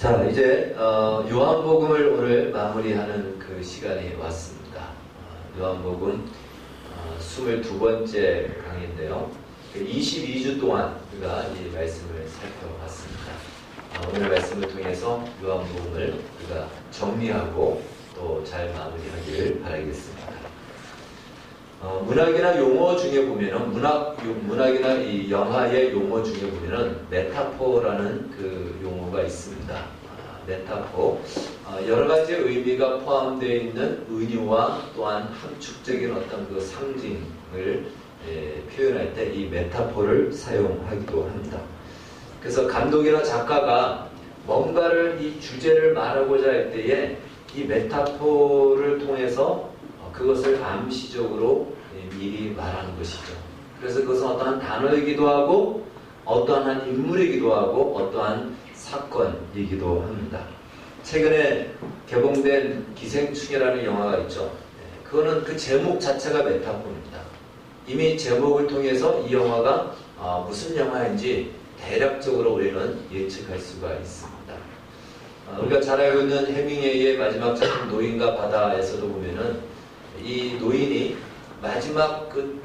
자, 이제 요한복음을 오늘 마무리하는 그 시간이 왔습니다. 요한복음 22번째 강의인데요. 22주 동안 우리가 이 말씀을 살펴봤습니다. 오늘 말씀을 통해서 요한복음을 우리가 정리하고 또 잘 마무리하기를 바라겠습니다. 문학이나 용어 중에 보면은 문학이나 이 영화의 용어 중에 보면은 메타포라는 그 용어가 있습니다. 메타포, 여러 가지 의미가 포함되어 있는 은유와 또한 함축적인 어떤 그 상징을 표현할 때 이 메타포를 사용하기도 합니다. 그래서 감독이나 작가가 뭔가를 이 주제를 말하고자 할 때에 이 메타포를 통해서 그것을 암시적으로 미리 말하는 것이죠. 그래서 그것은 어떠한 단어이기도 하고 어떠한 인물이기도 하고 어떠한 사건이기도 합니다. 최근에 개봉된 기생충이라는 영화가 있죠. 그거는 그 제목 자체가 메타포입니다. 이미 제목을 통해서 이 영화가 무슨 영화인지 대략적으로 우리는 예측할 수가 있습니다. 우리가 잘 알고 있는 해밍웨이의 마지막 작품 노인과 바다에서도 보면은 이 노인이 마지막 그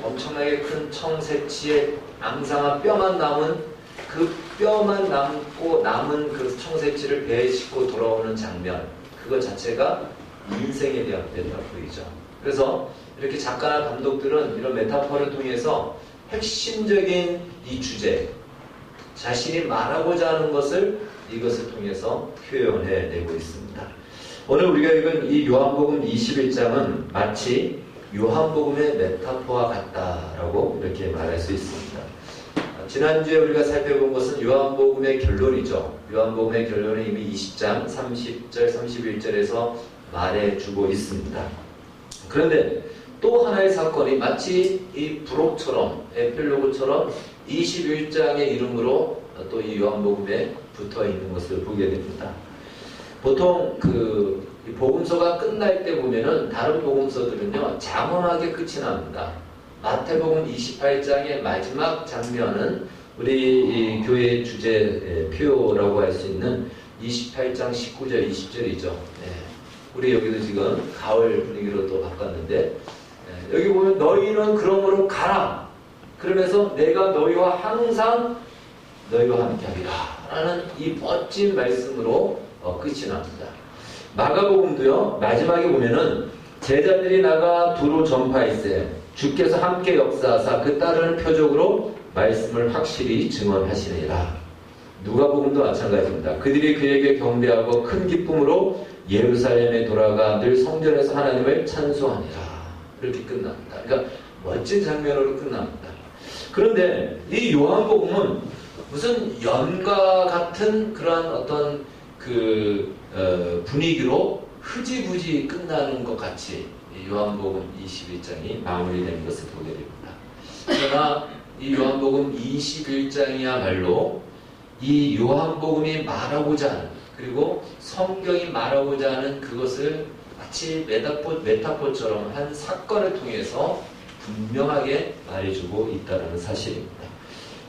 엄청나게 큰 청새치의 앙상한 뼈만 남은 그 뼈만 남은 그 청새치를 배에 싣고 돌아오는 장면, 그거 자체가 인생에 대한 메타포이죠. 그래서 이렇게 작가나 감독들은 이런 메타포를 통해서 핵심적인 이 주제, 자신이 말하고자 하는 것을 이것을 통해서 표현해내고 있습니다. 오늘 우리가 읽은 이 요한복음 21장은 마치 요한복음의 메타포와 같다라고 이렇게 말할 수 있습니다. 지난주에 우리가 살펴본 것은 요한복음의 결론이죠. 요한복음의 결론은 이미 20장 30절 31절에서 말해주고 있습니다. 그런데 또 하나의 사건이 마치 이 부록처럼 에필로그처럼 21장의 이름으로 또 이 요한복음에 붙어있는 것을 보게 됩니다. 보통 이 복음서가 끝날 때 보면은 다른 복음서들은요 장엄하게 끝이 납니다. 마태복음 28장의 마지막 장면은 우리 이 교회의 주제 표라고 할 수 있는 28장 19절 20절이죠. 우리 여기도 지금 가을 분위기로 또 바꿨는데 여기 보면 너희는 그러므로 가라. 그러면서 내가 너희와 항상 너희와 함께하리라 라는 이 멋진 말씀으로 끝이 납니다. 마가복음도요 마지막에 보면은 제자들이 나가 두루 전파했으되 주께서 함께 역사하사 그 따르는 표적으로 말씀을 확실히 증언하시니라. 누가복음도 마찬가지입니다. 그들이 그에게 경배하고 큰 기쁨으로 예루살렘에 돌아가 늘 성전에서 하나님을 찬송하니라. 이렇게 끝납니다. 그러니까 멋진 장면으로 끝납니다. 그런데 이 요한복음은 무슨 연가 같은 그러한 어떤 분위기로 흐지부지 끝나는 것 같이 요한복음 21장이 마무리되는 것을 보게 됩니다. 그러나 이 요한복음 21장이야말로 이 요한복음이 말하고자 하는, 그리고 성경이 말하고자 하는 그것을 마치 메타포처럼 한 사건을 통해서 분명하게 말해주고 있다는 사실입니다.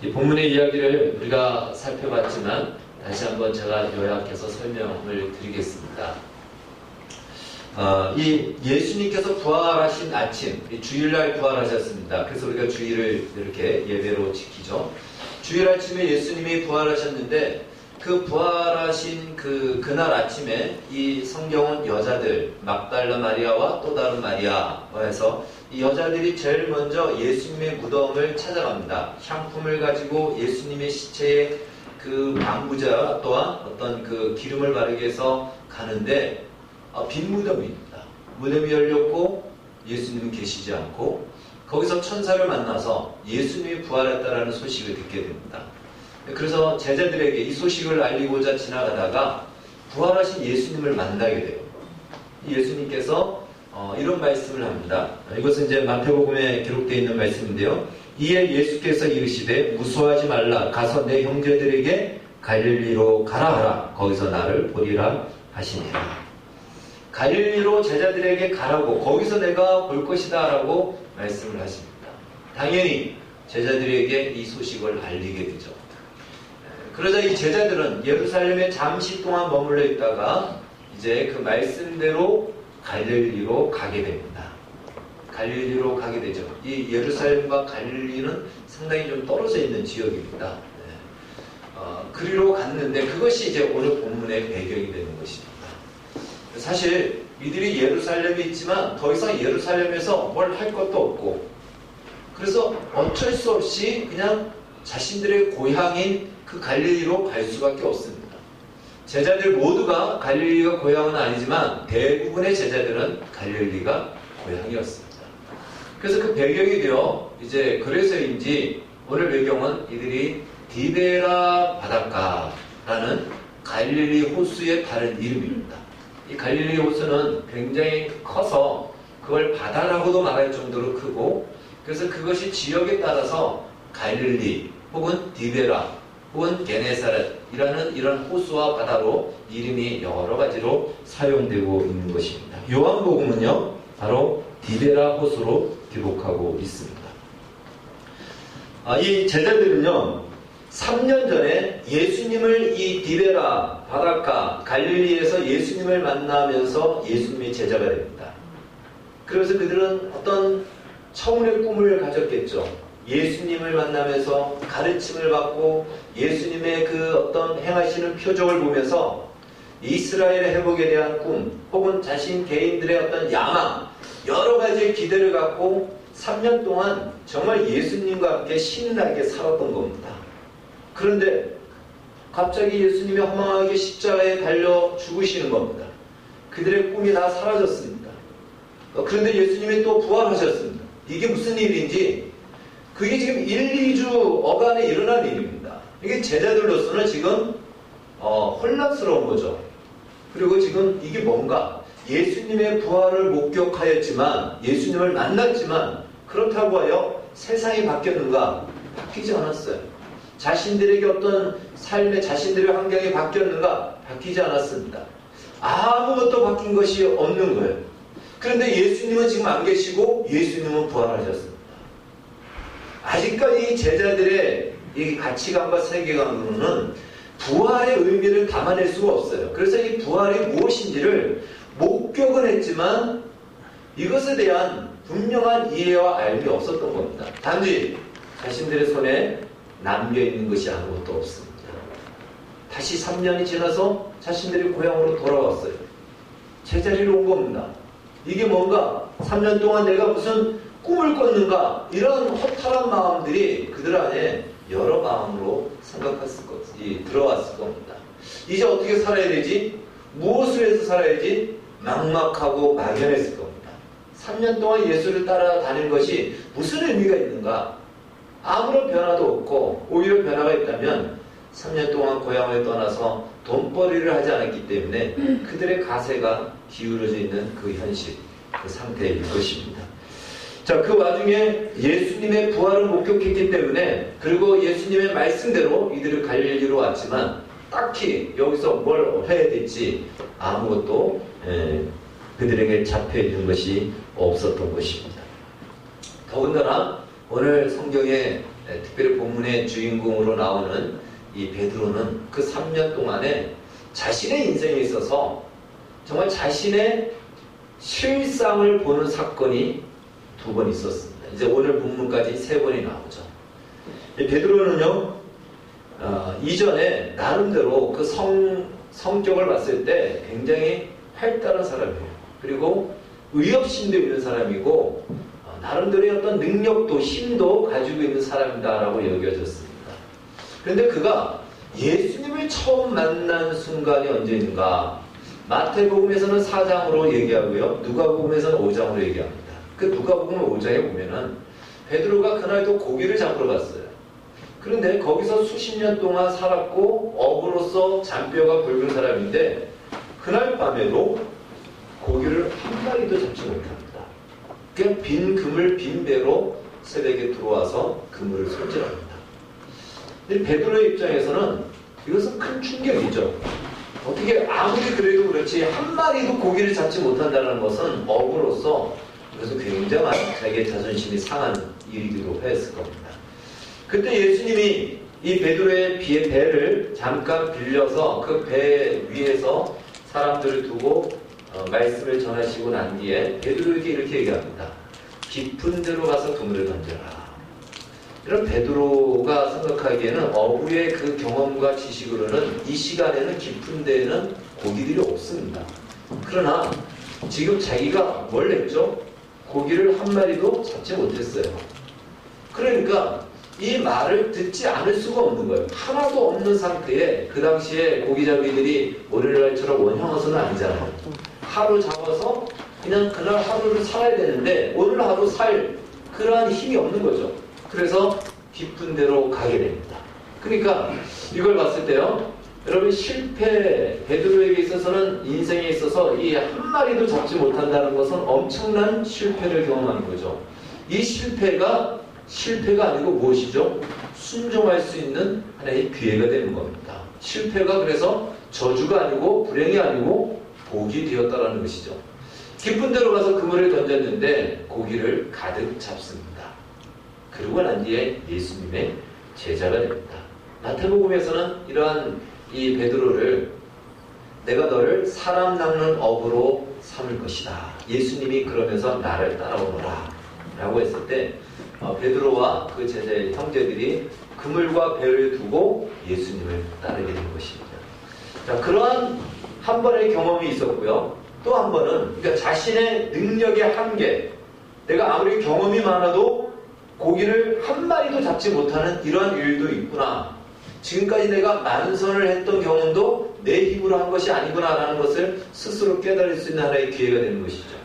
이 본문의 이야기를 우리가 살펴봤지만 다시 한번 제가 요약해서 설명을 드리겠습니다. 이 예수님께서 부활하신 아침, 주일날 부활하셨습니다. 그래서 우리가 주일을 이렇게 예배로 지키죠. 주일 아침에 예수님이 부활하셨는데 그 부활하신 그날 아침에 이 성경은 여자들, 막달라 마리아와 또 다른 마리아와 해서 이 여자들이 제일 먼저 예수님의 무덤을 찾아갑니다. 향품을 가지고 예수님의 시체에 그 방부자 또한 어떤 그 기름을 바르게 해서 가는데 빈 무덤입니다. 무덤이 열렸고 예수님은 계시지 않고 거기서 천사를 만나서 예수님이 부활했다라는 소식을 듣게 됩니다. 그래서 제자들에게 이 소식을 알리고자 지나가다가 부활하신 예수님을 만나게 돼요. 예수님께서 이런 말씀을 합니다. 이것은 이제 마태복음에 기록되어 있는 말씀인데요. 이에 예수께서 이르시되 무서워하지 말라. 가서 내 형제들에게 갈릴리로 가라 하라. 거기서 나를 보리라 하시니라. 갈릴리로 제자들에게 가라고, 거기서 내가 볼 것이다 라고 말씀을 하십니다. 당연히 제자들에게 이 소식을 알리게 되죠. 그러자 이 제자들은 예루살렘에 잠시 동안 머물러 있다가 이제 그 말씀대로 갈릴리로 가게 됩니다. 갈릴리로 가게 되죠. 이 예루살렘과 갈릴리는 상당히 좀 떨어져 있는 지역입니다. 그리로 갔는데 그것이 이제 오늘 본문의 배경이 되는 것입니다. 사실 이들이 예루살렘에 있지만 더 이상 예루살렘에서 뭘 할 것도 없고, 그래서 어쩔 수 없이 그냥 자신들의 고향인 그 갈릴리로 갈 수밖에 없습니다. 제자들 모두가 갈릴리가 고향은 아니지만 대부분의 제자들은 갈릴리가 고향이었습니다. 그래서 그 배경이 되어 이제 그래서인지 오늘 배경은 이들이 디베라 바닷가라는 갈릴리 호수의 다른 이름입니다. 이 갈릴리 호수는 굉장히 커서 그걸 바다라고도 말할 정도로 크고, 그래서 그것이 지역에 따라서 갈릴리 혹은 디베라 혹은 게네사렛이라는 이런 호수와 바다로 이름이 여러 가지로 사용되고 있는 것입니다. 요한복음은요 바로 디베라 호수로 기록하고 있습니다. 이 제자들은요 3년 전에 예수님을 이 디베라 바닷가 갈릴리에서 예수님을 만나면서 예수님의 제자가 됩니다. 그래서 그들은 어떤 청운의 꿈을 가졌겠죠. 예수님을 만나면서 가르침을 받고 예수님의 그 어떤 행하시는 표적을 보면서 이스라엘의 회복에 대한 꿈 혹은 자신 개인들의 어떤 야망, 여러 가지의 기대를 갖고 3년 동안 정말 예수님과 함께 신나게 살았던 겁니다. 그런데 갑자기 예수님이 허망하게 십자가에 달려 죽으시는 겁니다. 그들의 꿈이 다 사라졌습니다. 그런데 예수님이 또 부활하셨습니다. 이게 무슨 일인지, 그게 지금 1, 2주 어간에 일어난 일입니다. 이게 제자들로서는 지금 혼란스러운 거죠. 그리고 지금 이게 뭔가 예수님의 부활을 목격하였지만, 예수님을 만났지만 그렇다고 하여 세상이 바뀌었는가? 바뀌지 않았어요. 자신들에게 어떤 삶의 자신들의 환경이 바뀌었는가? 바뀌지 않았습니다. 아무것도 바뀐 것이 없는 거예요. 그런데 예수님은 지금 안 계시고 예수님은 부활하셨습니다. 아직까지 이 제자들의 이 가치관과 세계관으로는 부활의 의미를 담아낼 수가 없어요. 그래서 이 부활이 무엇인지를 목격은 했지만 이것에 대한 분명한 이해와 알미 없었던 겁니다. 단지 자신들의 손에 남겨있는 것이 아무것도 없습니다. 다시 3년이 지나서 자신들의 고향으로 돌아왔어요. 제자리로 온 겁니다. 이게 뭔가 3년 동안 내가 무슨 꿈을 꿨는가, 이런 허탈한 마음들이 그들 안에 여러 마음으로 생각했을 것이 들어왔을 겁니다. 이제 어떻게 살아야 되지? 무엇을 해서 살아야지? 막막하고 막연했을 겁니다. 3년 동안 예수를 따라다닌 것이 무슨 의미가 있는가? 아무런 변화도 없고, 오히려 변화가 있다면 3년 동안 고향을 떠나서 돈벌이를 하지 않았기 때문에 그들의 가세가 기울어져 있는 그 현실, 그 상태일 것입니다. 자, 그 와중에 예수님의 부활을 목격했기 때문에, 그리고 예수님의 말씀대로 이들을 갈릴리로 왔지만 딱히 여기서 뭘 해야 될지 아무것도 그들에게 잡혀있는 것이 없었던 것입니다. 더군다나 오늘 성경에 특별히 본문의 주인공으로 나오는 이 베드로는 그 3년 동안에 자신의 인생에 있어서 정말 자신의 실상을 보는 사건이 2번 있었습니다. 이제 오늘 본문까지 3번이 나오죠. 베드로는요, 이전에 나름대로 그 성격을 봤을 때 굉장히 활달한 사람이에요. 그리고 의협심도 있는 사람이고, 나름대로의 어떤 능력도 힘도 가지고 있는 사람이다라고 여겨졌습니다. 그런데 그가 예수님을 처음 만난 순간이 언제인가? 마태복음에서는 4장으로 얘기하고요, 누가복음에서는 5장으로 얘기합니다. 그 누가복음 5장에 보면은 베드로가 그날도 고기를 잡으러 갔어요. 그런데 거기서 수십 년 동안 살았고 어부로서 잔뼈가 굵은 사람인데 그날 밤에도 고기를 한 마리도 잡지 못합니다. 그냥 빈 그물 빈 배로 새벽에 들어와서 그물을 손질합니다. 베드로의 입장에서는 이것은 큰 충격이죠. 어떻게 아무리 그래도 그렇지 한 마리도 고기를 잡지 못한다는 것은 어부로서 그래서 굉장한 자기의 자존심이 상한 일이기도 했을 겁니다. 그때 예수님이 이 베드로의 배를 잠깐 빌려서 그 배 위에서 사람들을 두고 말씀을 전하시고 난 뒤에 베드로에게 이렇게 얘기합니다. 깊은 데로 가서 그물을 던져라. 이런 베드로가 생각하기에는 어부의 그 경험과 지식으로는 이 시간에는 깊은 데에는 고기들이 없습니다. 그러나 지금 자기가 뭘 했죠? 고기를 한 마리도 잡지 못했어요. 그러니까 이 말을 듣지 않을 수가 없는 거예요. 하나도 없는 상태에 그 당시에 고기잡이들이 오늘날처럼 원형어선은 아니잖아요. 하루 잡아서 그냥 그날 하루를 살아야 되는데 오늘 하루 살 그러한 힘이 없는 거죠. 그래서 깊은 데로 가게 됩니다. 그러니까 이걸 봤을 때요. 여러분 베드로에게 있어서는 인생에 있어서 이 한 마리도 잡지 못한다는 것은 엄청난 실패를 경험하는 거죠. 이 실패가 아니고 무엇이죠? 순종할 수 있는 하나의 기회가 되는 겁니다. 실패가 그래서 저주가 아니고 불행이 아니고 복이 되었다라는 것이죠. 깊은 데로 가서 그물을 던졌는데 고기를 가득 잡습니다. 그러고 난 뒤에 예수님의 제자가 됩니다. 마태복음에서는 이러한 이 베드로를 내가 너를 사람 낚는 어부로 삼을 것이다. 예수님이 그러면서 나를 따라오너라 라고 했을 때 베드로와 그 제자의 형제들이 그물과 배를 두고 예수님을 따르게 된 것입니다. 자, 그러한 한 번의 경험이 있었고요. 또 한 번은 그러니까 자신의 능력의 한계, 내가 아무리 경험이 많아도 고기를 한 마리도 잡지 못하는 이러한 일도 있구나. 지금까지 내가 만선을 했던 경험도 내 힘으로 한 것이 아니구나라는 것을 스스로 깨달을 수 있는 하나의 기회가 되는 것이죠.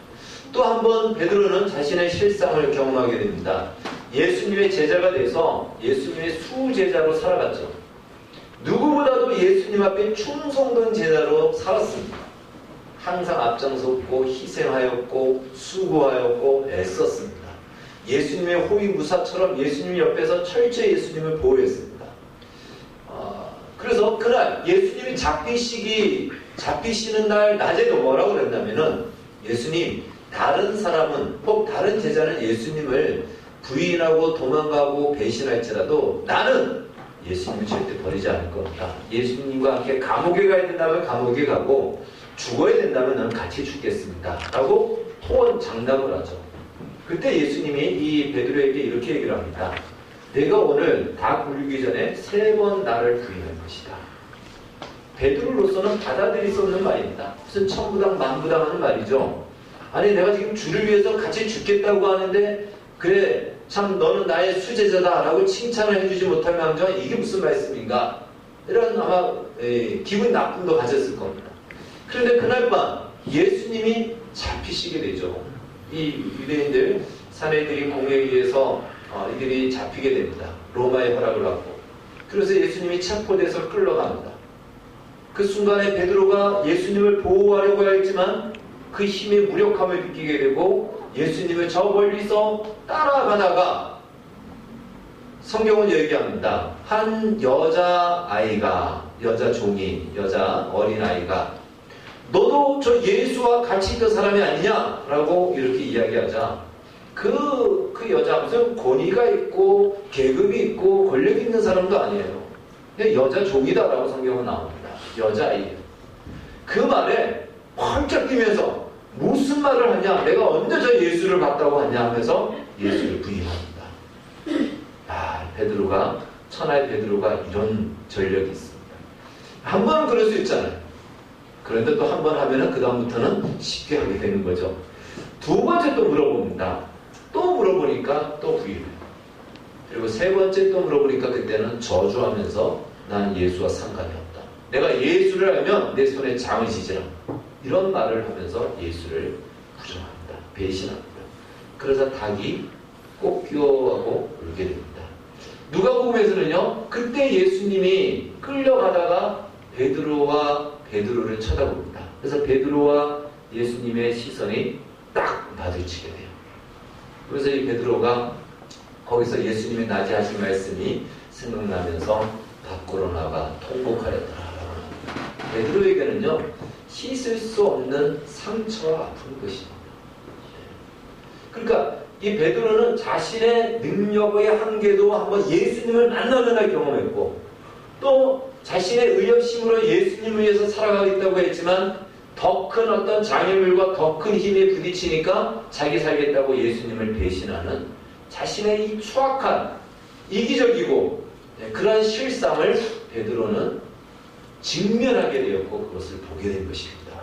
또 한 번 베드로는 자신의 실상을 경험하게 됩니다. 예수님의 제자가 돼서 예수님의 수제자로 살아갔죠. 누구보다도 예수님 앞에 충성된 제자로 살았습니다. 항상 앞장섰고 희생하였고 수고하였고 애썼습니다. 예수님의 호위무사처럼 예수님 옆에서 철저히 예수님을 보호했습니다. 그래서 그날 예수님이 잡히시는 날 낮에도 뭐라고 그랬냐면은 예수님 다른 사람은 혹 다른 제자는 예수님을 부인하고 도망가고 배신할지라도 나는 예수님을 절대 버리지 않을 겁니다. 예수님과 함께 감옥에 가야 된다면 감옥에 가고 죽어야 된다면 나는 같이 죽겠습니다. 라고 토언 장담을 하죠. 그때 예수님이 이 베드로에게 이렇게 얘기를 합니다. 내가 오늘 다 굴리기 전에 3번 나를 부인할 것이다. 베드로로서는 받아들일 수 없는 말입니다. 무슨 천부당 만부당 하는 말이죠. 아니 내가 지금 주를 위해서 같이 죽겠다고 하는데 그래 참 너는 나의 수제자다 라고 칭찬을 해주지 못할 망정 이게 무슨 말씀인가 이런 아마 기분 나쁨도 가졌을 겁니다. 그런데 그날 밤 예수님이 잡히시게 되죠. 이 유대인들 사내들이 공회의에서 이들이 잡히게 됩니다. 로마의 허락을 받고. 그래서 예수님이 체포돼서 끌려갑니다. 그 순간에 베드로가 예수님을 보호하려고 했지만 그 힘의 무력함을 느끼게 되고 예수님을 저 멀리서 따라가다가 성경은 얘기합니다. 한 여자 종이, 여자 어린아이가 너도 저 예수와 같이 있던 사람이 아니냐? 라고 이렇게 이야기하자 그 여자 무슨 권위가 있고 계급이 있고 권력이 있는 사람도 아니에요. 그냥 여자 종이다라고 성경은 나옵니다. 여자아이예요. 그 말에 활짝 뛰면서 무슨 말을 하냐? 내가 언제 저 예수를 봤다고 하냐? 하면서 예수를 부인합니다. 베드로가 천하의 베드로가 이런 전력이 있습니다. 한 번은 그럴 수 있잖아요. 그런데 또 한 번 하면은 그 다음부터는 쉽게 하게 되는 거죠. 두 번째 또 물어봅니다. 또 물어보니까 또 부인해요. 그리고 세 번째 또 물어보니까 그때는 저주하면서 난 예수와 상관이 없다. 내가 예수를 알면 내 손에 장을 지지라. 이런 말을 하면서 예수를 부정합니다. 배신합니다. 그러자 닭이 꼭 끼워하고 울게 됩니다. 누가복음에서는요. 그때 예수님이 끌려가다가 베드로를 쳐다봅니다. 그래서 베드로와 예수님의 시선이 딱 마주치게 돼요. 그래서 이 베드로가 거기서 예수님의 낮에 하신 말씀이 생각나면서 밖으로 나가 통곡하였더라. 베드로에게는요. 씻을 수 없는 상처와 아픈 것입니다. 그러니까 이 베드로는 자신의 능력의 한계도 한번 예수님을 만나느라 경험했고, 또 자신의 의협심으로 예수님을 위해서 살아가겠다고 했지만 더 큰 어떤 장애물과 더 큰 힘에 부딪히니까 자기 살겠다고 예수님을 배신하는 자신의 이 추악한, 이기적이고 그러한 실상을 베드로는 직면하게 되었고 그것을 보게 된 것입니다.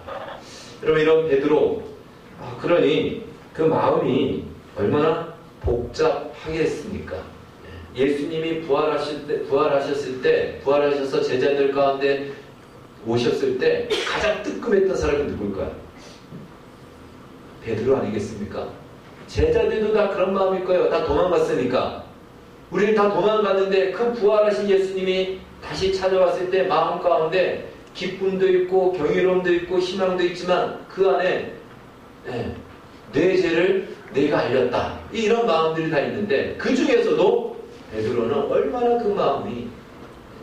여러분, 이런 베드로, 그러니 그 마음이 얼마나 복잡하겠습니까? 예수님이 부활하셔서 제자들 가운데 오셨을 때 가장 뜨끔했던 사람이 누굴까요? 베드로 아니겠습니까? 제자들도 다 그런 마음일 거예요. 다 도망갔으니까. 우리는 다 도망갔는데 그 부활하신 예수님이 다시 찾아왔을 때 마음 가운데 기쁨도 있고 경이로움도 있고 희망도 있지만 그 안에 내 죄를 내가 알렸다, 이런 마음들이 다 있는데, 그 중에서도 베드로는 얼마나 그 마음이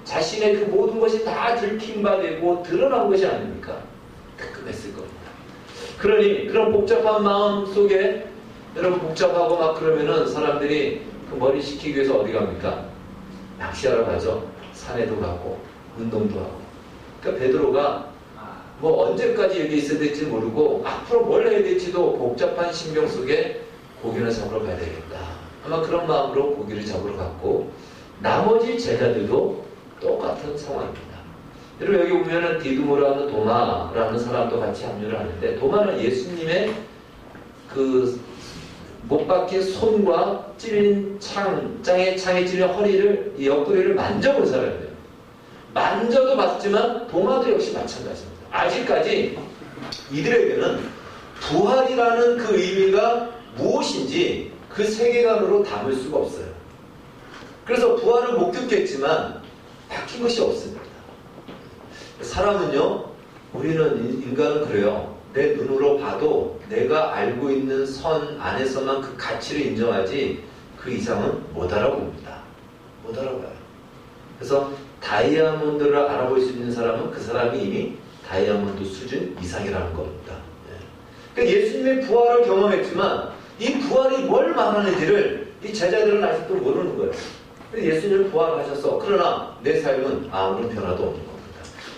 자신의 그 모든 것이 다 들킨 바 되고 드러난 것이 아닙니까? 뜨끔했을 겁니다. 그러니 그런 복잡한 마음 속에, 여러분, 복잡하고 막 그러면은 사람들이 그 머리 식히기 위해서 어디 갑니까? 낚시하러 가죠. 산에도 가고 운동도 하고. 그러니까 베드로가 뭐 언제까지 여기 있어야 될지 모르고 앞으로 뭘 해야 될지도 복잡한 신경 속에 고기를 잡으러 가야 되겠다, 아마 그런 마음으로 고기를 잡으러 갔고, 나머지 제자들도 똑같은 상황입니다. 여러분, 여기 보면은 디두모라는 도마라는 사람도 같이 합류를 하는데, 도마는 예수님의 그 못 박힌 손과 찔린 창에 찔린 허리를, 이 옆구리를 만져본 사람이에요. 만져도 봤지만 도마도 역시 마찬가지입니다. 아직까지 이들에게는 부활이라는 그 의미가 무엇인지 그 세계관으로 담을 수가 없어요. 그래서 부활을 목격했지만 바뀐 것이 없습니다. 사람은요, 우리는 인간은 그래요. 내 눈으로 봐도 내가 알고 있는 선 안에서만 그 가치를 인정하지 그 이상은 못 알아봅니다. 못 알아봐요. 그래서 다이아몬드를 알아볼 수 있는 사람은 그 사람이 이미 다이아몬드 수준 이상이라는 겁니다. 그러니까 예수님의 부활을 경험했지만 이 부활이 뭘 말하는지를 이 제자들은 아직도 모르는 거예요. 예수님은 부활하셔서, 그러나 내 삶은 아무런 변화도 없는 겁니다.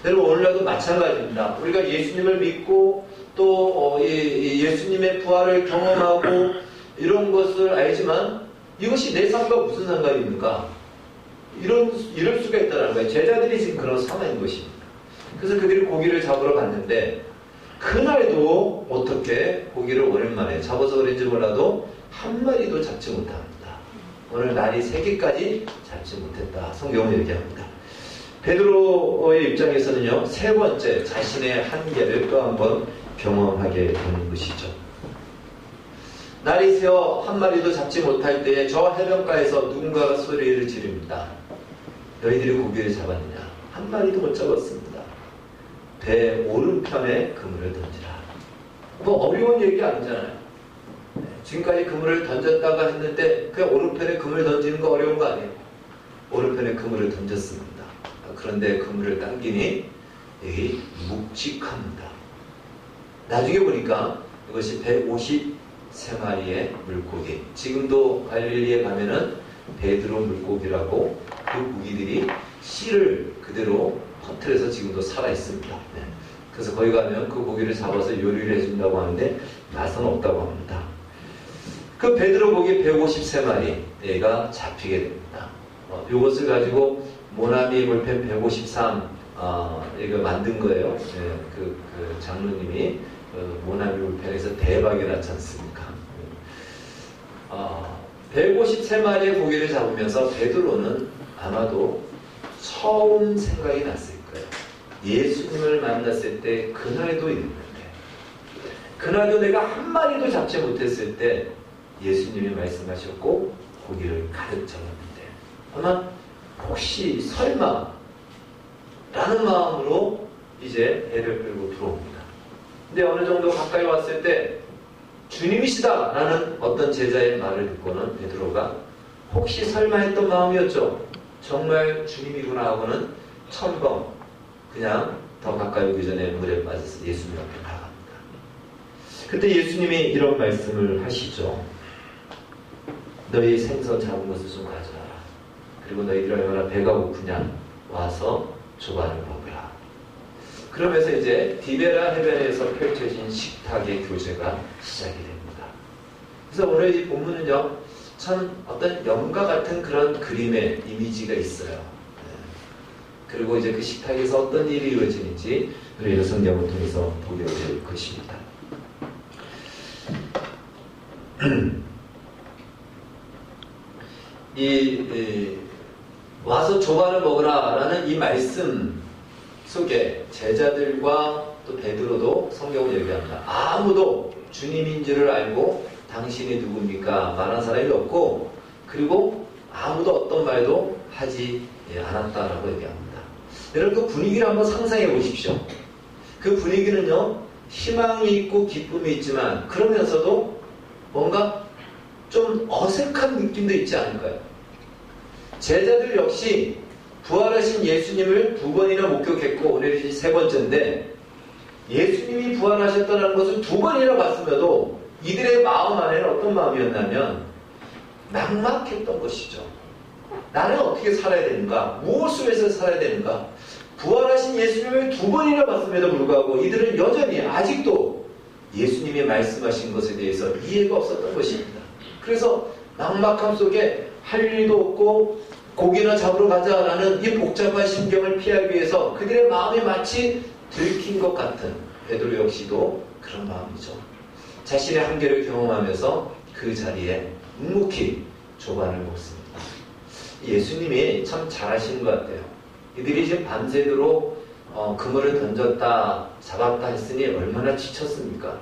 여러분, 오늘날도 마찬가지입니다. 우리가 예수님을 믿고 또 예수님의 부활을 경험하고 이런 것을 알지만 이것이 내 삶과 무슨 상관입니까? 이럴 수가 있다는 거예요. 제자들이 지금 그런 상황인 것입니다. 그래서 그들이 고기를 잡으러 갔는데, 그날도 어떻게 고기를 오랜만에 잡아서 그런지 몰라도 한 마리도 잡지 못합니다. 오늘 날이 3개까지 잡지 못했다, 성경은 얘기합니다. 베드로의 입장에서는요, 3번째 자신의 한계를 또 한번 경험하게 되는 것이죠. 날이 새어 한 마리도 잡지 못할 때에 저 해변가에서 누군가가 소리를 지릅니다. 너희들이 고기를 잡았느냐? 한 마리도 못 잡았습니다. 배 오른편에 그물을 던지라. 뭐 어려운 얘기 아니잖아요. 지금까지 그물을 던졌다가 했는데 그냥 오른편에 그물 던지는 거 어려운 거 아니에요. 오른편에 그물을 던졌습니다. 그런데 그물을 당기니 여기 묵직합니다. 나중에 보니까 이것이 153마리의 물고기. 지금도 갈릴리에 가면은 베드로 물고기라고 그 고기들이 씨를 그대로 퍼뜨려서 지금도 살아있습니다. 그래서 거기 가면 그 고기를 잡아서 요리를 해준다고 하는데 맛은 없다고 합니다. 그 베드로 고기 153마리가 잡히게 됩니다. 이것을 가지고 모나미 볼펜 153 이거 만든 거예요. 그 장로님이 모나미 볼펜에서 대박이 났지 않습니까? 153마리의 고기를 잡으면서 베드로는 아마도 처음 생각이 났을 거예요. 예수님을 만났을 때 그날도 있는데, 그날도 내가 한 마리도 잡지 못했을 때 예수님이 말씀하셨고 고기를 가득 잡았는데, 아마 혹시 설마 라는 마음으로 이제 배를 끌고 들어옵니다. 근데 어느 정도 가까이 왔을 때 주님이시다 라는 어떤 제자의 말을 듣고는 베드로가 혹시 설마 했던 마음이었죠. 정말 주님이구나 하고는 첨벙 그냥 더 가까이 오기 전에 물에 빠져서 예수님 앞에 나갑니다. 그때 예수님이 이런 말씀을 하시죠. 너희 생선 잡은 것을 좀 가져와라. 그리고 너희들이 얼마나 배가 고프냐 와서 조반을 먹으라. 그러면서 이제 디베라 해변에서 펼쳐진 식탁의 교제가 시작이 됩니다. 그래서 오늘 이 본문은요, 참 어떤 영과 같은 그런 그림의 이미지가 있어요. 그리고 이제 그 식탁에서 어떤 일이 이루어지는지 우리가 성경을 통해서 보게 될 것입니다. 와서 조반을 먹으라라는 이 말씀 속에 제자들과 또 베드로도 성경을 얘기합니다. 아무도 주님인 줄을 알고 당신이 누굽니까? 말한 사람이 없고, 그리고 아무도 어떤 말도 하지 않았다라고 얘기합니다. 여러분 그 분위기를 한번 상상해 보십시오. 그 분위기는요, 희망이 있고 기쁨이 있지만 그러면서도 뭔가 좀 어색한 느낌도 있지 않을까요? 제자들 역시 부활하신 예수님을 2번이나 목격했고 오늘이 3번째인데, 예수님이 부활하셨다는 것을 2번이나 봤음에도 이들의 마음 안에는 어떤 마음이었냐면 막막했던 것이죠. 나는 어떻게 살아야 되는가? 무엇을 위해서 살아야 되는가? 부활하신 예수님을 2번이나 봤음에도 불구하고 이들은 여전히 아직도 예수님이 말씀하신 것에 대해서 이해가 없었던 것입니다. 그래서 막막함 속에 할 일도 없고 고기나 잡으러 가자라는 이 복잡한 심경을 피하기 위해서 그들의 마음이 마치 들킨 것 같은 베드로 역시도 그런 마음이죠. 자신의 한계를 경험하면서 그 자리에 묵묵히 조반을 먹습니다. 예수님이 참 잘하시는 것 같아요. 이들이 이제 밤새도록 그물을 던졌다 잡았다 했으니 얼마나 지쳤습니까?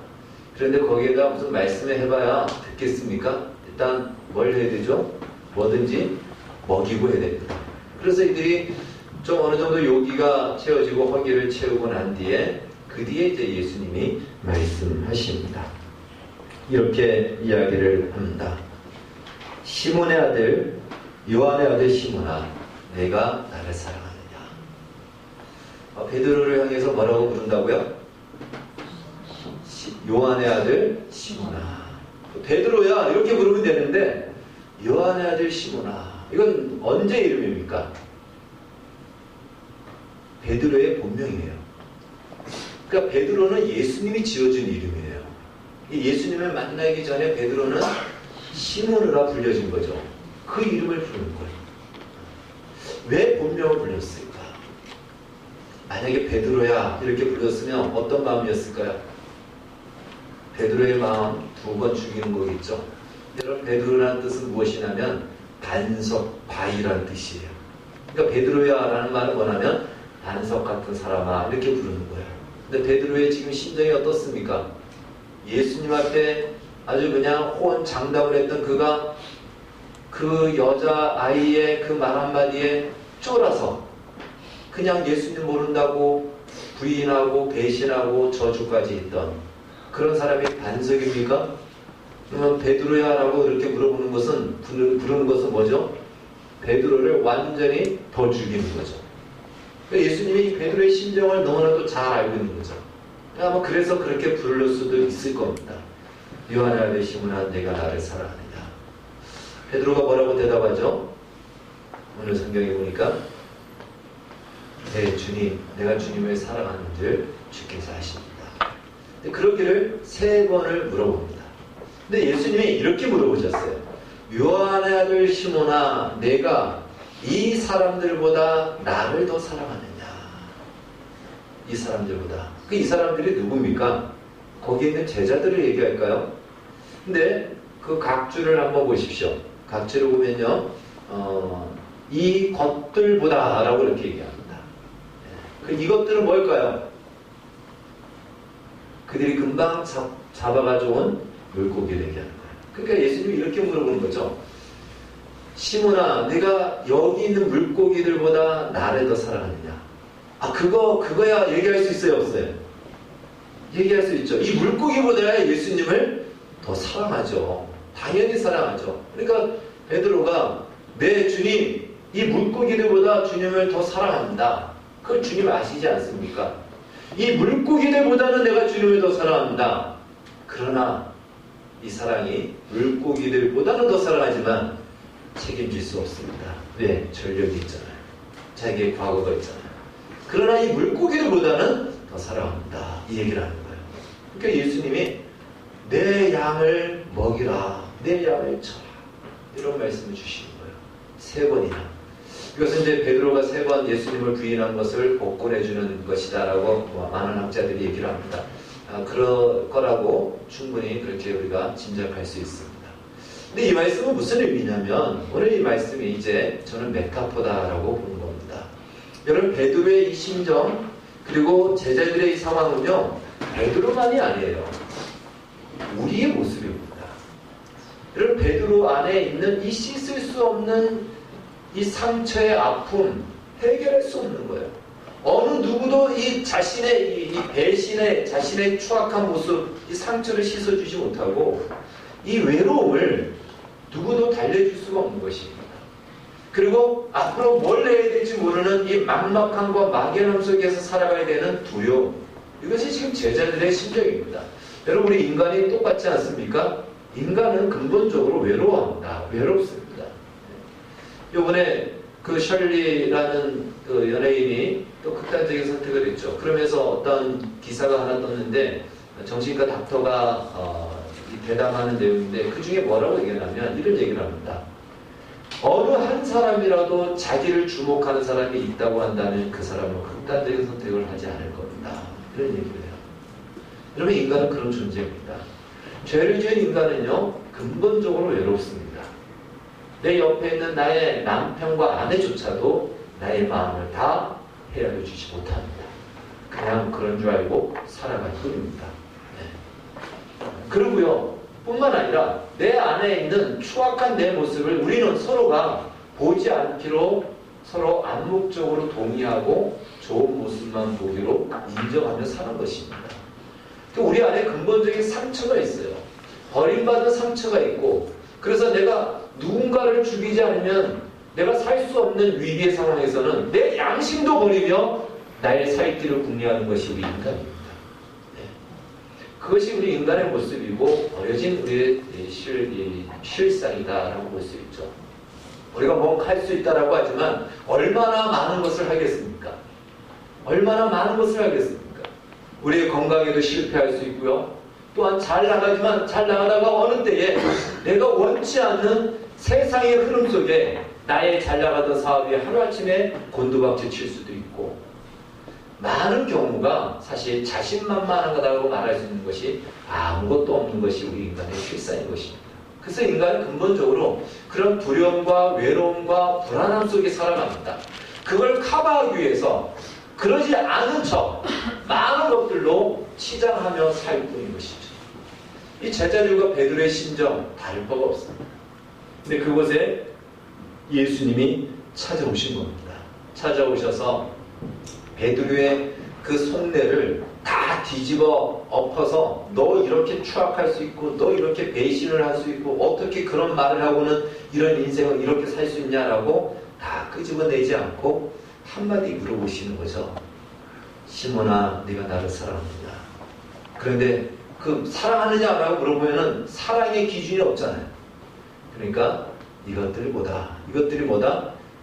그런데 거기에다 무슨 말씀을 해봐야 듣겠습니까? 일단 뭘 해야 되죠? 뭐든지 먹이고 해야 됩니다. 그래서 이들이 좀 어느 정도 요기가 채워지고 허기를 채우고 난 뒤에 그 뒤에 이제 예수님이 말씀하십니다. 이렇게 이야기를 합니다. 시몬의 아들 요한의 아들 시몬아, 내가 나를 사랑하느냐? 베드로를 향해서 뭐라고 부른다고요? 요한의 아들 시몬아. 베드로야 이렇게 부르면 되는데 요한의 아들 시몬아, 이건 언제 이름입니까? 베드로의 본명이에요. 그러니까 베드로는 예수님이 지어준 이름이에요. 예수님을 만나기 전에 베드로는 시몬으로 불려진 거죠. 그 이름을 부르는 거예요. 왜 본명을 불렸을까? 만약에 베드로야 이렇게 불렀으면 어떤 마음이었을까요? 베드로의 마음 2번 죽이는 거겠죠. 여러분, 베드로라는 뜻은 무엇이냐면 반석, 바위라는 뜻이에요. 그러니까 베드로야라는 말은 뭐냐면 반석 같은 사람아 이렇게 부르는 거예요. 근데 베드로의 지금 심정이 어떻습니까? 예수님 앞에 아주 그냥 호언장담을 했던 그가 그 여자아이의 그 말 한마디에 쫄아서 그냥 예수님 모른다고 부인하고 배신하고 저주까지 했던 그런 사람이 반석입니까? 그러면 베드로야라고 이렇게 부르는 것은 뭐죠? 베드로를 완전히 더 죽이는 거죠. 그러니까 예수님이 베드로의 심정을 너무나도 잘 알고 있는 거죠. 아마 그래서 그렇게 부를 수도 있을 겁니다. 요한의 아들 시몬아, 내가 나를 사랑하느냐? 베드로가 뭐라고 대답하죠? 오늘 성경에 보니까 네 주님, 내가 주님을 사랑하는 줄 주께서 아십니다. 그러기를 3번을 물어봅니다. 근데 예수님이 이렇게 물어보셨어요. 요한의 아들 시몬아, 내가 이 사람들보다 나를 더 사랑하느냐? 이 사람들보다. 이 사람들이 누굽니까? 거기에 있는 제자들을 얘기할까요? 근데 그 각주를 한번 보십시오. 각주를 보면요, 이 것들보다 라고 이렇게 얘기합니다. 이것들은 뭘까요? 그들이 금방 잡아가지고 온 물고기를 얘기하는 거예요. 그러니까 예수님이 이렇게 물어보는 거죠. 시몬아, 내가 여기 있는 물고기들보다 나를 더 사랑하느냐? 그거야 얘기할 수 있어요, 없어요? 얘기할 수 있죠. 이 물고기보다 예수님을 더 사랑하죠. 당연히 사랑하죠. 그러니까 베드로가 네 주님, 이 물고기들보다 주님을 더 사랑합니다. 그걸 주님 아시지 않습니까? 이 물고기들보다는 내가 주님을 더 사랑합니다. 그러나 이 사랑이 물고기들보다는 더 사랑하지만 책임질 수 없습니다. 왜? 전력이 있잖아요. 자기의 과거가 있잖아요. 그러나 이 물고기들보다는 더 사랑합니다. 이 얘기를 하는 거예요. 그러니까 예수님이 내 양을 먹이라, 내 양을 쳐라, 이런 말씀을 주시는 거예요. 3번이나. 이것은 이제 베드로가 3번 예수님을 부인한 것을 복권해주는 것이다 라고 많은 학자들이 얘기를 합니다. 그럴 거라고 충분히 그렇게 우리가 짐작할 수 있습니다. 근데 이 말씀은 무슨 의미냐면, 오늘 이 말씀이 이제 저는 메타포다라고 보는 겁니다. 여러분, 베드로의 이 심정, 그리고 제자들의 이 상황은요, 베드로만이 아니에요. 우리의 모습입니다. 여러분, 베드로 안에 있는 이 씻을 수 없는 이 상처의 아픔, 해결할 수 없는 거예요. 어느 누구도 이 자신의 이 배신의 자신의 추악한 모습, 이 상처를 씻어주지 못하고 이 외로움을 누구도 달래줄 수가 없는 것입니다. 그리고 앞으로 뭘 해야 될지 모르는 이 막막함과 막연함 속에서 살아가야 되는 두려움, 이것이 지금 제자들의 심정입니다. 여러분, 우리 인간이 똑같지 않습니까? 인간은 근본적으로 외로워합니다. 외롭습니다. 이번에 그 셜리라는 그 연예인이 또 극단적인 선택을 했죠. 그러면서 어떤 기사가 하나 떴는데, 정신과 닥터가 대담하는 내용인데, 그 중에 뭐라고 얘기하냐면 이런 얘기를 합니다. 어느 한 사람이라도 자기를 주목하는 사람이 있다고 한다면 그 사람은 극단적인 선택을 하지 않을 겁니다. 이런 얘기를 해요. 여러분, 인간은 그런 존재입니다. 죄를 지은 인간은요, 근본적으로 외롭습니다. 내 옆에 있는 나의 남편과 아내조차도 나의 마음을 다 헤아려 주지 못합니다. 그냥 그런 줄 알고 살아갈 뿐입니다. 네. 그리고요, 뿐만 아니라 내 안에 있는 추악한 내 모습을 우리는 서로가 보지 않기로 서로 암묵적으로 동의하고 좋은 모습만 보기로 인정하며 사는 것입니다. 우리 안에 근본적인 상처가 있어요. 버림받은 상처가 있고, 그래서 내가 누군가를 죽이지 않으면 내가 살 수 없는 위기의 상황에서는 내 양심도 버리며 나의 살 길을 궁리하는 것이 우리 인간입니다. 네. 그것이 우리 인간의 모습이고 버려진 우리의 실상이다라고 볼 수 있죠. 우리가 뭔가 할 수 있다라고 하지만 얼마나 많은 것을 하겠습니까? 얼마나 많은 것을 하겠습니까? 우리의 건강에도 실패할 수 있고요. 또한 잘 나가다가 어느 때에 내가 원치 않는 세상의 흐름 속에 나의 잘 나가던 사업이 하루아침에 곤두박질 칠 수도 있고, 많은 경우가 사실 자신만만하다고 말할 수 있는 것이 아무것도 없는 것이 우리 인간의 실상인 것입니다. 그래서 인간은 근본적으로 그런 두려움과 외로움과 불안함 속에 살아갑니다. 그걸 커버하기 위해서 그러지 않은 척 많은 것들로 치장하며 살 뿐인 것이죠. 이 제자들과 베드로의 심정 다를 바가 없습니다. 근데 그곳에 예수님이 찾아오신 겁니다. 찾아오셔서 베드로의 그 속내를 다 뒤집어 엎어서 너 이렇게 추악할 수 있고 너 이렇게 배신을 할 수 있고 어떻게 그런 말을 하고는 이런 인생을 이렇게 살 수 있냐라고 다 끄집어내지 않고 한마디 물어보시는 거죠. 시몬아, 네가 나를 사랑하느냐? 그런데 그 사랑하느냐라고 물어보면은 사랑의 기준이 없잖아요. 그러니까 이것들이 뭐다?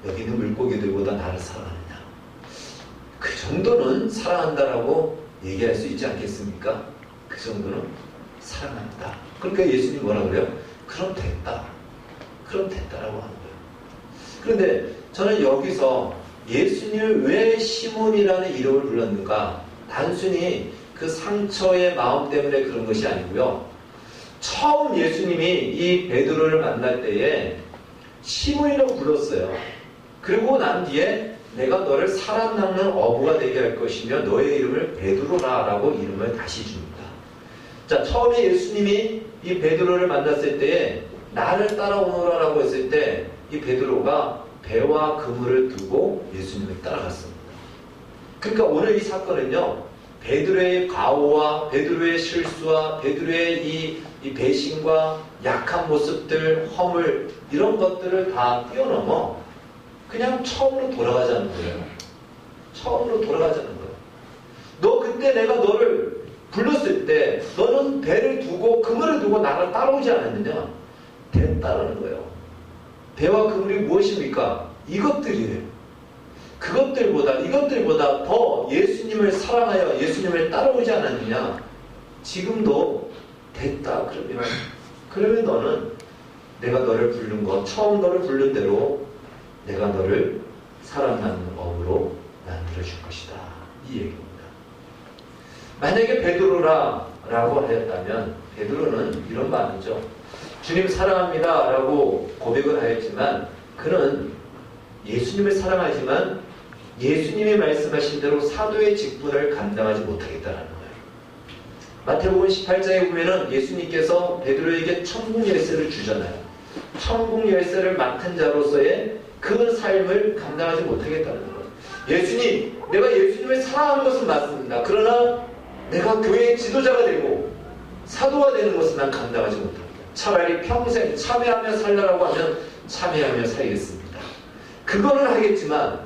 여기 있는 물고기들보다 나를 사랑하느냐? 그 정도는 사랑한다라고 얘기할 수 있지 않겠습니까? 그 정도는 사랑한다. 그러니까 예수님이 뭐라 그래요? 그럼 됐다라고 하는 거예요. 그런데 저는 여기서 예수님을 왜 시몬이라는 이름을 불렀는가? 단순히 그 상처의 마음 때문에 그런 것이 아니고요. 처음 예수님이 이 베드로를 만날 때에 시몬이라고 불렀어요. 그리고 난 뒤에 내가 너를 살아남는 어부가 되게 할 것이며 너의 이름을 베드로라 라고 이름을 다시 줍니다. 자, 처음에 예수님이 이 베드로를 만났을 때에 나를 따라오너라 라고 했을 때 이 베드로가 배와 그물을 두고 예수님을 따라갔습니다. 그러니까 오늘 이 사건은요, 베드로의 과오와 베드로의 실수와 베드로의 이 배신과 약한 모습들, 허물, 이런 것들을 다 뛰어넘어 그냥 처음으로 돌아가자는 거예요. 처음으로 돌아가자는 거예요. 너 그때 내가 너를 불렀을 때 너는 배를 두고 그물을 두고 나를 따라오지 않았느냐? 됐다라는 거예요. 배와 그물이 무엇입니까? 이것들이에요. 이것들보다 더 예수님을 사랑하여 예수님을 따라오지 않았느냐? 지금도 됐다. 그러면 너는 내가 너를 부른 것, 처음 너를 부른 대로 내가 너를 사람 낳는 업으로 만들어줄 것이다. 이 얘기입니다. 만약에 베드로라고 하였다면 베드로는 이런 마음이죠. 주님 사랑합니다 라고 고백을 하였지만 그는 예수님을 사랑하지만 예수님이 말씀하신 대로 사도의 직분을 감당하지 못하겠다는 거예요. 마태복음 18장에 보면은 예수님께서 베드로에게 천국 열쇠를 주잖아요. 천국 열쇠를 맡은 자로서의 그 삶을 감당하지 못하겠다는 거예요. 예수님, 내가 예수님을 사랑하는 것은 맞습니다. 그러나 내가 교회의 지도자가 되고 사도가 되는 것은 난 감당하지 못합니다. 차라리 평생 참회하며 살라라고 하면 참회하며 살겠습니다. 그거는 하겠지만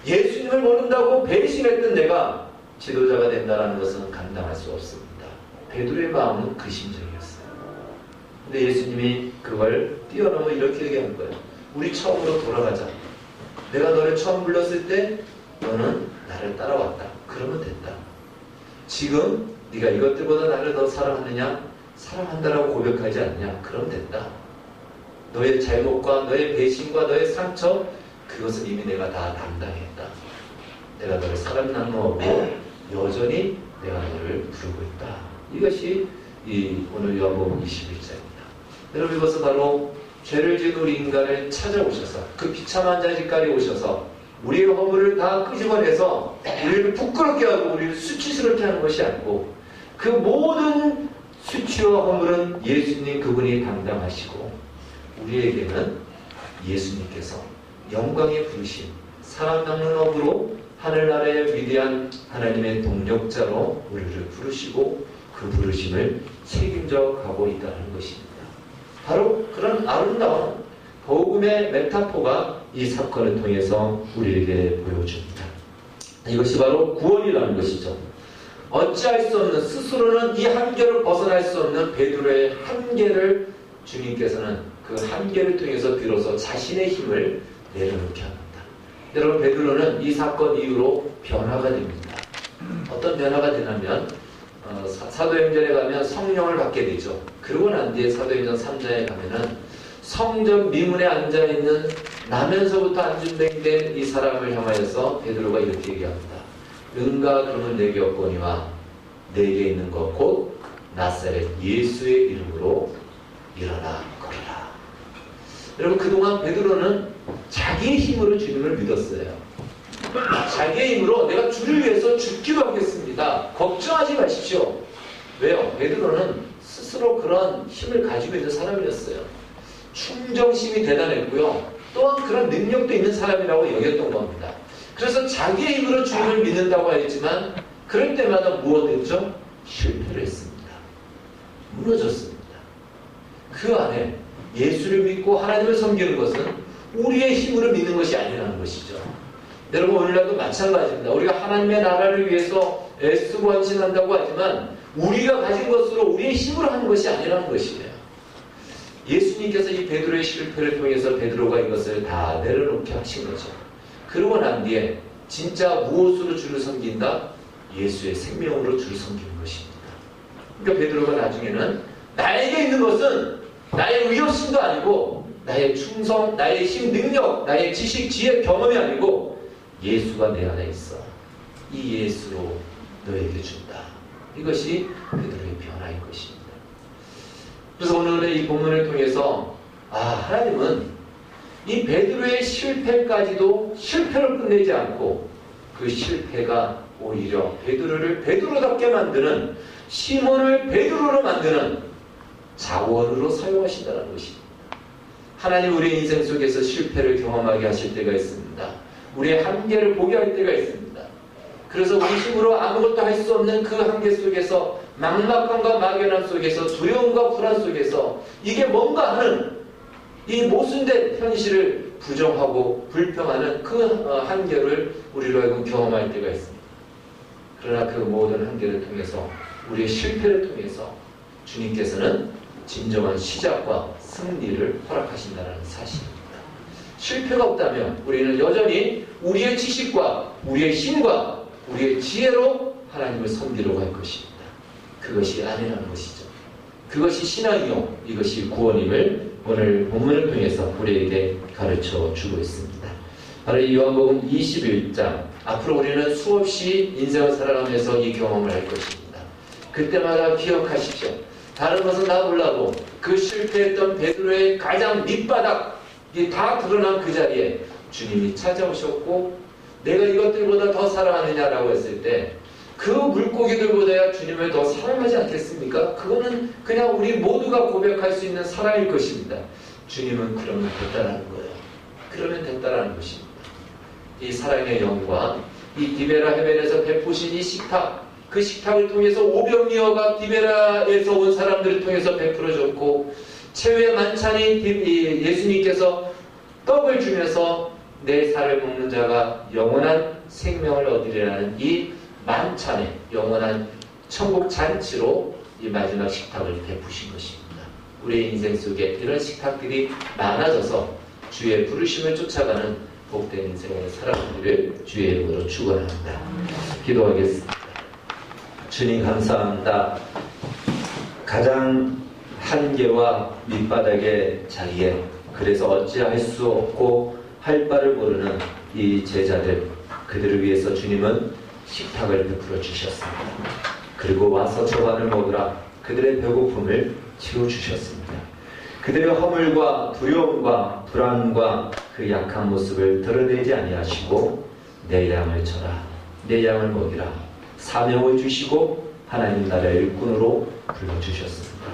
예수님을 모른다고 배신했던 내가 지도자가 된다는 것은 감당할 수 없습니다. 베드로의 마음은 그 심정이었어요. 근데 예수님이 그걸 뛰어넘어 이렇게 얘기한 거예요. 우리 처음으로 돌아가자. 내가 너를 처음 불렀을 때 너는 나를 따라왔다. 그러면 됐다. 지금 네가 이것들보다 나를 더 사랑하느냐? 사랑한다라고 고백하지 않느냐? 그럼 됐다. 너의 잘못과 너의 배신과 너의 상처 그것은 이미 내가 다 담당했다. 내가 너를 사람 나누고 여전히 내가 너를 부르고 있다. 이것이 오늘 요한복음 21장입니다. 여러분 이것은 바로 죄를 지은 우리 인간을 찾아오셔서 그 비참한 자리까지 오셔서 우리의 허물을 다 끄집어내서 우리를 부끄럽게 하고 우리를 수치스럽게 하는 것이 아니고 그 모든 수치와 허물은 예수님 그분이 담당하시고 우리에게는 예수님께서 영광의 부르심, 사람 낚는 업으로 하늘나라의 위대한 하나님의 동력자로 우리를 부르시고 그 부르심을 책임져 가고 있다는 것입니다. 바로 그런 아름다운 복음의 메타포가 이 사건을 통해서 우리에게 보여줍니다. 이것이 바로 구원이라는 것이죠. 어찌할 수 없는 스스로는 이 한계를 벗어날 수 없는 베드로의 한계를 주님께서는 그 한계를 통해서 비로소 자신의 힘을 내려놓게 합니다. 여러분 베드로는 이 사건 이후로 변화가 됩니다. 어떤 변화가 되냐면 사도행전에 가면 성령을 받게 되죠. 그러고 난 뒤에 사도행전 3장에 가면은 성전 미문에 앉아있는 나면서부터 안준뱅이된 이 사람을 향하여서 베드로가 이렇게 얘기합니다. 은과 금은 내게 없거니와 내게 있는 것 곧 나사렛 예수의 이름으로 일어나 걸어라. 여러분 그동안 베드로는 자기의 힘으로 주님을 믿었어요. 자기의 힘으로 내가 주를 위해서 죽기도 하겠습니다. 걱정하지 마십시오. 왜요? 베드로는 스스로 그런 힘을 가지고 있는 사람이었어요. 충정심이 대단했고요. 또한 그런 능력도 있는 사람이라고 여겼던 겁니다. 그래서 자기의 힘으로 주님을 믿는다고 하였지만 그럴 때마다 무엇했죠? 실패를 했습니다. 무너졌습니다. 그 안에 예수를 믿고 하나님을 섬기는 것은 우리의 힘으로 믿는 것이 아니라는 것이죠. 여러분 오늘날도 마찬가지입니다. 우리가 하나님의 나라를 위해서 애쓰고 헌신한다고 하지만 우리가 가진 것으로 우리의 힘으로 하는 것이 아니라는 것이에요. 예수님께서 이 베드로의 실패를 통해서 베드로가 이것을 다 내려놓게 하신 거죠. 그러고 난 뒤에 진짜 무엇으로 주를 섬긴다? 예수의 생명으로 주를 섬기는 것입니다. 그러니까 베드로가 나중에는 나에게 있는 것은 나의 의욕심도 아니고 나의 충성, 나의 힘, 능력, 나의 지식, 지혜, 경험이 아니고 예수가 내 안에 있어. 이 예수로 너에게 준다. 이것이 베드로의 변화인 것입니다. 그래서 오늘의 이 본문을 통해서 하나님은 이 베드로의 실패까지도 실패로 끝내지 않고 그 실패가 오히려 베드로를 베드로답게 만드는 시몬을 베드로로 만드는 자원으로 사용하신다는 것입니다. 하나님 우리의 인생 속에서 실패를 경험하게 하실 때가 있습니다. 우리의 한계를 보게 할 때가 있습니다. 그래서 우리 힘으로 아무것도 할 수 없는 그 한계 속에서 막막함과 막연함 속에서 두려움과 불안 속에서 이게 뭔가 하는 이 모순된 현실을 부정하고 불평하는 그 한계를 우리로 하여금 경험할 때가 있습니다. 그러나 그 모든 한계를 통해서 우리의 실패를 통해서 주님께서는 진정한 시작과 승리를 허락하신다는 사실입니다. 실패가 없다면 우리는 여전히 우리의 지식과 우리의 힘과 우리의 지혜로 하나님을 섬기려고 할 것입니다. 그것이 아니라는 것이죠. 그것이 신앙이요, 이것이 구원임을 오늘 본문을 통해서 우리에게 가르쳐 주고 있습니다. 바로 이 요한복음 21장, 앞으로 우리는 수없이 인생을 살아가면서 이 경험을 할 것입니다. 그때마다 기억하십시오. 다른 것은 다 몰라도 그 실패했던 베드로의 가장 밑바닥이 다 드러난 그 자리에 주님이 찾아오셨고, 내가 이것들보다 더 사랑하느냐라고 했을 때 그 물고기들보다야 주님을 더 사랑하지 않겠습니까? 그거는 그냥 우리 모두가 고백할 수 있는 사랑일 것입니다. 주님은 그러면 됐다라는 거예요. 그러면 됐다라는 것입니다. 이 사랑의 영광, 이 디베라 해변에서 베푸신 이 식탁, 그 식탁을 통해서 500리어가 디베라에서 온 사람들을 통해서 베풀어졌고, 최후의 만찬인 예수님께서 떡을 주면서 내 살을 먹는 자가 영원한 생명을 얻으리라는 이 만찬의 영원한 천국 잔치로 이 마지막 식탁을 베푸신 것입니다. 우리의 인생 속에 이런 식탁들이 많아져서 주의 부르심을 쫓아가는 복된 인생을 살아가기를 주의 이름으로 축원합니다. 기도하겠습니다. 주님 감사합니다. 가장 한계와 밑바닥의 자리에, 그래서 어찌할 수 없고 할 바를 모르는 이 제자들, 그들을 위해서 주님은 식탁을 베풀어 주셨습니다. 그리고 와서 저반을 먹으라, 그들의 배고픔을 채워주셨습니다. 그들의 허물과 두려움과 불안과 그 약한 모습을 드러내지 아니하시고 내 양을 쳐라, 내 양을 먹이라 사명을 주시고 하나님 나라의 일꾼으로 불러주셨습니다.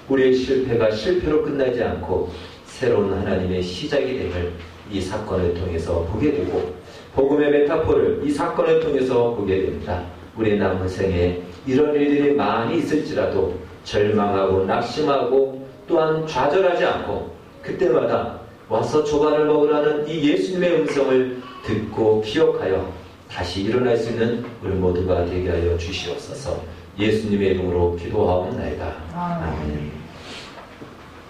우리의 실패가 실패로 끝나지 않고 새로운 하나님의 시작이 됨을 이 사건을 통해서 보게 되고, 복음의 메타포를 이 사건을 통해서 보게 됩니다. 우리의 남은 생에 이런 일들이 많이 있을지라도 절망하고 낙심하고 또한 좌절하지 않고 그때마다 와서 조반을 먹으라는 이 예수님의 음성을 듣고 기억하여 다시 일어날 수 있는 우리 모두가 되게 하여 주시옵소서. 예수님의 이름으로 기도하옵나이다. 아멘.